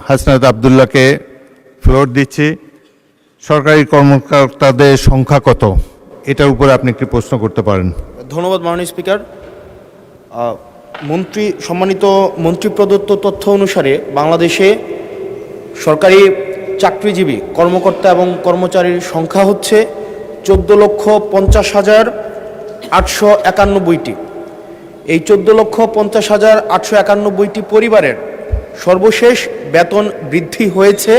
Hasnat আব্দুল্লাহকে floor দিচ্ছি। সরকারি কর্মকর্তাদের সংখ্যা কত, এটার উপরে আপনি একটি প্রশ্ন করতে পারেন। ধন্যবাদ মাননীয় স্পিকার। সম্মানিত মন্ত্রী প্রদত্ত তথ্য অনুসারে বাংলাদেশে সরকারি চাকরিজীবী কর্মকর্তা এবং কর্মচারীর সংখ্যা হচ্ছে 14,50,891টি। এই 14,50,891টি পরিবারের সর্বশেষ বেতন বৃদ্ধি হয়েছে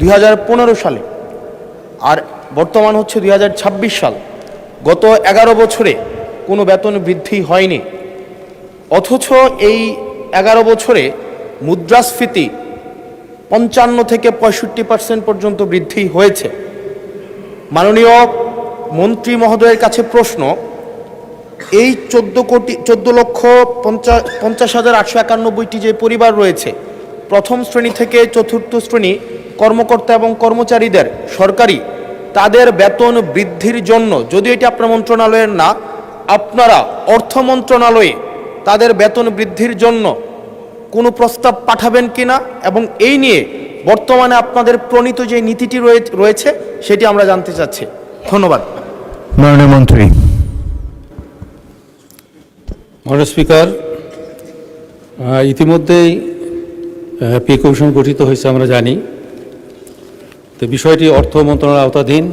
2015 সালে, আর বর্তমান হচ্ছে 2026 সাল। গত 11 বছরে কোনো বেতন বৃদ্ধি হয়নি, অথচ এই 11 বছরে মুদ্রাস্ফীতি 55 থেকে 65% পর্যন্ত বৃদ্ধি হয়েছে। মাননীয় মন্ত্রী মহোদয়ের কাছে প্রশ্ন, এই 14,50,891টি যে পরিবার রয়েছে, প্রথম শ্রেণী থেকে চতুর্থ শ্রেণী কর্মকর্তা এবং কর্মচারীদের সরকারি তাদের বেতন বৃদ্ধির জন্য, যদিও এটি আপনার মন্ত্রণালয়ের না, আপনারা অর্থ মন্ত্রণালয়ে তাদের বেতন বৃদ্ধির জন্য কোনো প্রস্তাব পাঠাবেন কিনা, এবং এই নিয়ে বর্তমানে আপনাদের প্রণীত যে নীতিটি রয়েছে সেটি আমরা জানতে চাচ্ছি। ধন্যবাদ। মাননীয় মন্ত্রী। মাননীয় স্পিকার, ইতিমধ্যেই পে কমিশন গঠিত হয়েছে আমরা জানি। তো বিষয়টি অর্থ মন্ত্রণালয়ের আওতাধীন,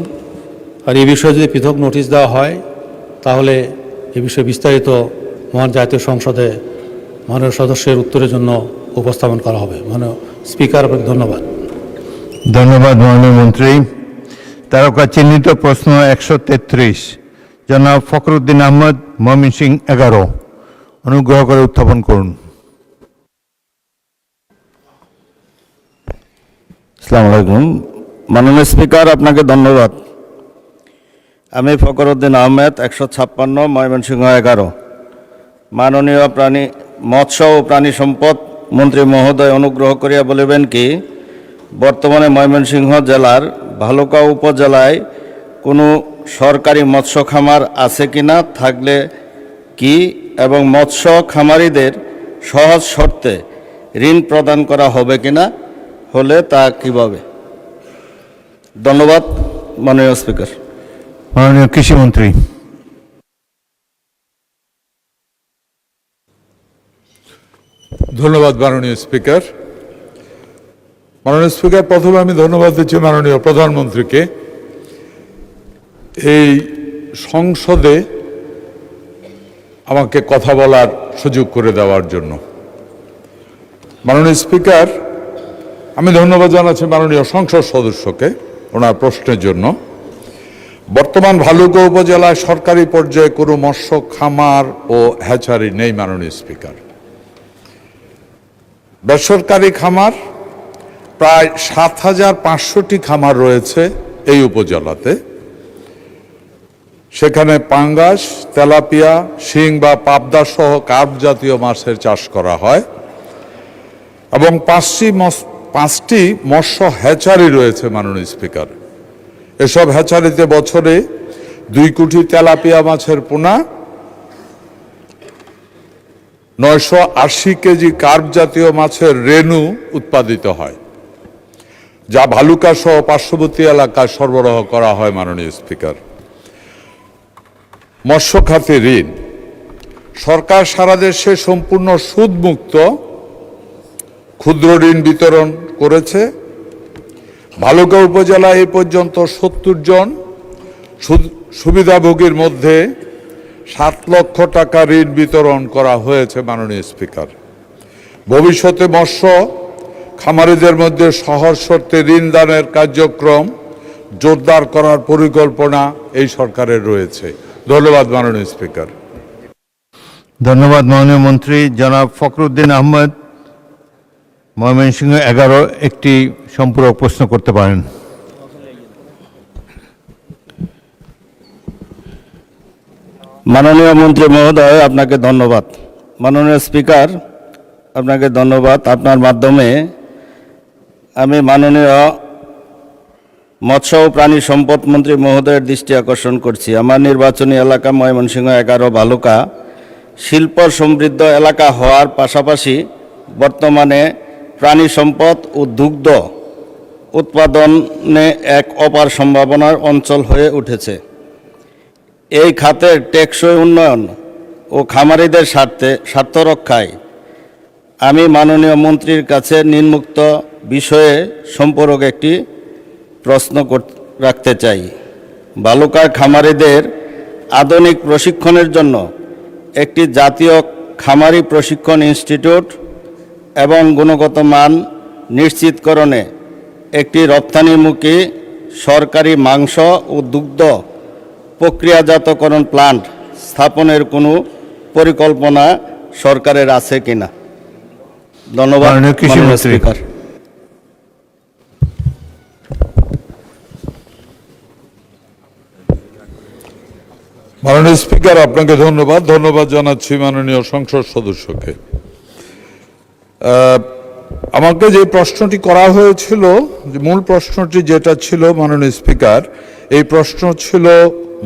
আর এই বিষয়ে যদি পৃথক নোটিশ দেওয়া হয় তাহলে এ বিষয়ে বিস্তারিত মহান জাতীয় সংসদে মাননীয় সদস্যের উত্তরের জন্য উপস্থাপন করা হবে। মাননীয় স্পিকার, আপনাকে ধন্যবাদ। ধন্যবাদ মাননীয় মন্ত্রী। তারকা চিহ্নিত প্রশ্ন 133, জনাব ফখরুদ্দিন আহমদ, ময়মনসিংহ 11, অনুগ্রহ করে উত্থাপন করুন। আসসালামু আলাইকুম। মাননীয় স্পিকার, আপনাকে ধন্যবাদ। আমি ফখরুদ্দিন আহমেদ, 156, ময়মনসিংহ 11। মাননীয় মৎস্য ও প্রাণী সম্পদ মন্ত্রী মহোদয় অনুগ্রহ করিয়া বলিবেন কি, বর্তমানে ময়মনসিংহ জেলার ভালুকা উপজেলায় কোনো সরকারি মৎস্য খামার আছে কিনা, থাকলে কি, এবং মৎস্য খামারিদের সহজ শর্তে ঋণ প্রদান করা হবে কিনা, হলে তা কিভাবে? ধন্যবাদ মাননীয় স্পিকার। মাননীয় কৃষিমন্ত্রী। ধন্যবাদ মাননীয় স্পিকার। মাননীয় স্পিকার, প্রথমে আমি ধন্যবাদ দিচ্ছি মাননীয় প্রধানমন্ত্রীকে এই সংসদে আমাকে কথা বলার সুযোগ করে দেওয়ার জন্য। মাননীয় স্পিকার, আমি ধন্যবাদ জানাচ্ছি মাননীয় সংসদ সদস্যকে ওনার প্রশ্নের জন্য। বর্তমান ভালুকা উপজেলায় সরকারি পর্যায়ে কোনো মৎস্য খামার ও হ্যাচারি নেই মাননীয় স্পিকার। বেসরকারি খামার প্রায় 7,500টি খামার রয়েছে এই উপজেলাতে। সেখানে পাঙ্গাস, তেলাপিয়া, শিং বা পাবদা সহ কার্প জাতীয় মাছের চাষ করা হয়, এবং 5টি মৎস্য হ্যাচারি রয়েছে মাননীয় স্পিকার। এসব হ্যাচারিতে বছরে 2 কোটি তেলাপিয়া মাছের পোনা, 980 কেজি কার্প জাতীয় মাছের রেণু উৎপাদিত হয়, যা ভালুকা সহ পার্শ্ববর্তী এলাকায় সরবরাহ করা হয় মাননীয় স্পিকার। মৎস্য খাতে ঋণ সরকার সারা দেশে সম্পূর্ণ সুদমুক্ত ক্ষুদ্র ঋণ বিতরণ করেছে। ভালুকা উপজেলায় এই পর্যন্ত 70 জন সুবিধাভোগীর মধ্যে 7 লক্ষ টাকা ঋণ বিতরণ করা হয়েছে মাননীয় স্পিকার। ভবিষ্যতে মৎস্য খামারিদের মধ্যে সহজ শর্তে ঋণ দানের কার্যক্রম জোরদার করার পরিকল্পনা এই সরকারের রয়েছে। ধন্যবাদ মাননীয় স্পিকার। ধন্যবাদ মাননীয় মন্ত্রী। জনাব ফখরুদ্দিন আহমদ, ময়মনসিংহ 11, একটি সম্পূরক প্রশ্ন করতে পারেন। মাননীয় মন্ত্রী মহোদয়, আপনাকে ধন্যবাদ। মাননীয় স্পিকার, আপনাকে ধন্যবাদ। আপনার মাধ্যমে আমি মাননীয় মৎস্য ও প্রাণী সম্পদ মন্ত্রী মহোদয়ের দৃষ্টি আকর্ষণ করছি। আমার নির্বাচনী এলাকা ময়মনসিংহ 11 ভালুকা শিল্প সমৃদ্ধ এলাকা হওয়ার পাশাপাশি বর্তমানে প্রাণী সম্পদ ও দুগ্ধ উৎপাদনে এক অপার সম্ভাবনার অঞ্চল হয়ে উঠেছে। এই খাতের টেকসই উন্নয়ন ও খামারিদের স্বার্থ রক্ষায় আমি মাননীয় মন্ত্রীর কাছে নিম্নোক্ত বিষয়ে সম্পর্কে একটি প্রশ্ন রাখতে চাই। বালুকার খামারিদের আধুনিক প্রশিক্ষণের জন্য একটি জাতীয় খামারি প্রশিক্ষণ ইনস্টিটিউট এবং গুণগত মান নিশ্চিতকরণে একটি রপ্তানিমুখী সরকারি মাংস ও দুগ্ধ প্রক্রিয়াজাতকরণ প্লান্ট স্থাপনের কোনো পরিকল্পনা সরকারের আছে কিনা? ধন্যবাদ মাননীয় কৃষি মাননীয় মন্ত্রী। স্পিকার। মাননীয় স্পিকার, আপনাকে ধন্যবাদ জানাচ্ছি মাননীয় সংসদ সদস্যকে। আমাকে যে প্রশ্নটি করা হয়েছিল, মূল প্রশ্নটি যেটা ছিল মাননীয় স্পিকার, এই প্রশ্ন ছিল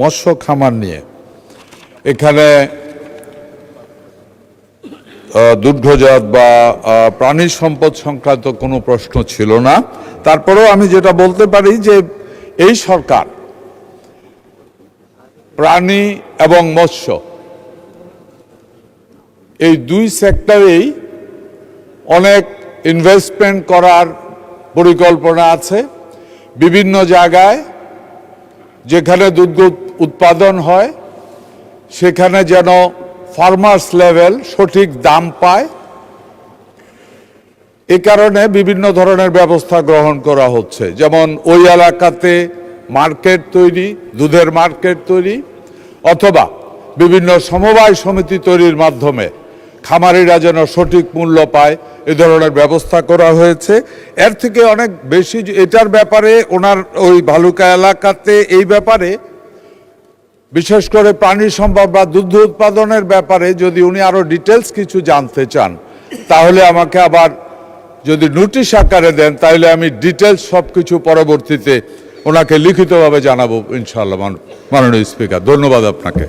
মৎস্য খামার নিয়ে। এখানে দুগ্ধজাত বা প্রাণী সম্পদ সংক্রান্ত কোনো প্রশ্ন ছিল না। তারপরেও আমি যেটা বলতে পারি যে এই সরকার প্রাণী এবং মৎস্য এই দুই সেক্টরেই অনেক ইনভেস্টমেন্ট করার পরিকল্পনা আছে। বিভিন্ন জায়গায় যেখানে দুগ্ধ উৎপাদন হয় সেখানে যেন ফার্মার্স লেভেল সঠিক দাম পায়, এ কারণে বিভিন্ন ধরনের ব্যবস্থা গ্রহণ করা হচ্ছে। যেমন ওই এলাকাতে মার্কেট তৈরি, দুধের মার্কেট তৈরি, অথবা বিভিন্ন সমবায় সমিতি তৈরির মাধ্যমে খামারিরা যেন সঠিক মূল্য পায়, এ ধরনের ব্যবস্থা করা হয়েছে। এর থেকে অনেক বেশি এটার ব্যাপারে ওনার ওই ভালুকা এলাকাতে এই ব্যাপারে বিশেষ করে প্রাণী সম্পদ বা দুগ্ধ উৎপাদনের ব্যাপারে যদি উনি আরো ডিটেলস কিছু জানতে চান তাহলে আমাকে আবার যদি নোটিশ আকারে দেন তাহলে আমি ডিটেলস সব কিছু পরবর্তীতে ওনাকে লিখিতভাবে জানাবো ইনশাআল্লাহ। মাননীয় স্পিকার, ধন্যবাদ আপনাকে।